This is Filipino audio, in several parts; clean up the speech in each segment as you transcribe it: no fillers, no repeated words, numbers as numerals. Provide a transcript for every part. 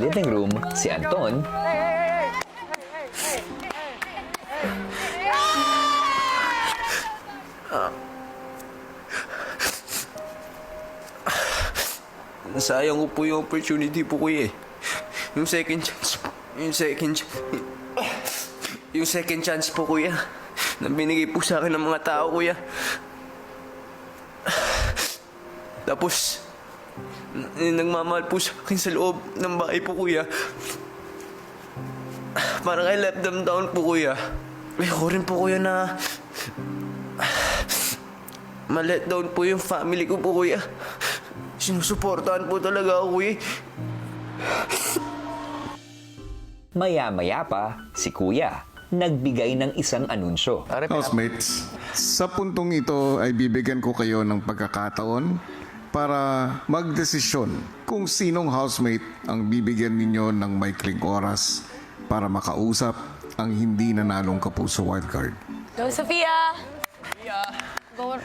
living room si Anton Sayang ko po yung opportunity po, kuya eh. Yung second chance. Yung second chance po, kuya. Na binigay po sa akin ng mga tao, kuya. Tapos, nagmamahal po sa akin sa loob ng bahay po, kuya. Parang I let them down po, kuya. Ayoko rin po, kuya, na ma-let down po yung family ko po, kuya. Sinusuportahan po talaga ako, kuya. Maya-maya pa, si Kuya nagbigay ng isang anunsyo. Housemates, sa puntong ito ay bibigyan ko kayo ng pagkakataon para magdesisyon kung sinong housemate ang bibigyan ninyo ng maikling oras para makausap ang hindi nanalong kapuso wildcard. Go, Sophia!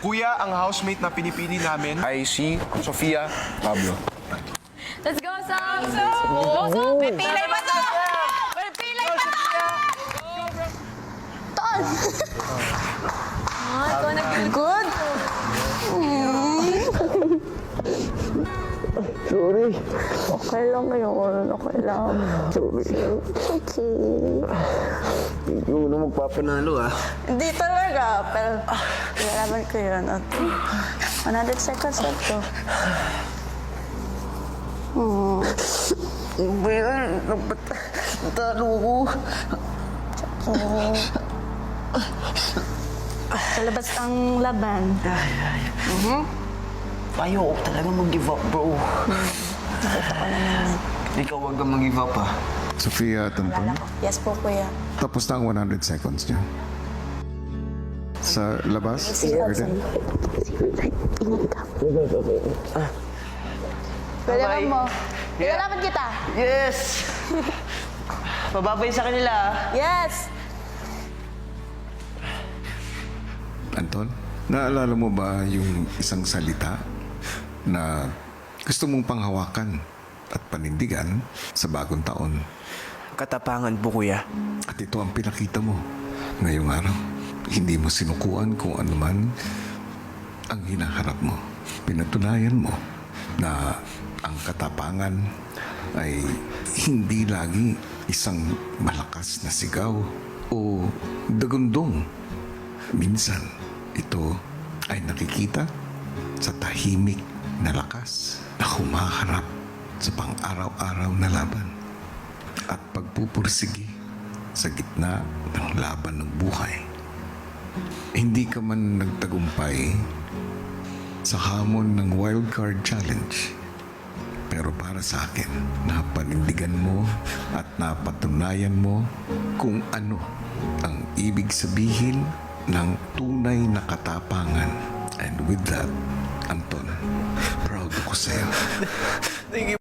Kuya, ang housemate na pinipili namin ay si Sofia Pablo. Let's go, Sam! Go, Sam! May pilay pa to! May pilay pa to! Ton! Ikaw nag-good? Sorry. Okay lang ngayon. Okay lang. Sorry. Okay. Hindi mo na magpapanalo, ah. Hindi talaga. Pero, ilalaban ko yun. At 100 seconds left to. Bayan, natalo ko. Sa labas ang laban. Ayoko talaga mag-give up, bro. Ikaw wag kang mag-give up, ah. Sofia at Anton, Yes po, kuya. tapos na ang 100 seconds niya. Sa labas, Arden. Kailangan mo. Ilalaban kita. Yes! Mababay sa kanila, ah. Yes! Anton, naalala mo ba yung isang salita na gusto mong panghawakan at panindigan sa bagong taon? Katapangan po, kuya. At ito ang pinakita mo ngayong araw. Hindi mo sinukuan kung ano man ang hinaharap mo. Pinatunayan mo na ang katapangan ay hindi lagi isang malakas na sigaw o dagundong. Minsan, ito ay nakikita sa tahimik na lakas na humaharap sa pang-araw-araw na laban at pagpupursigi sa gitna ng laban ng buhay. Hindi ka man nagtagumpay sa hamon ng Wildcard Challenge, pero para sa akin, napanindigan mo at napatunayan mo kung ano ang ibig sabihin ng tunay na katapangan. And with that, Anton, proud ako sa'yo. Thank you.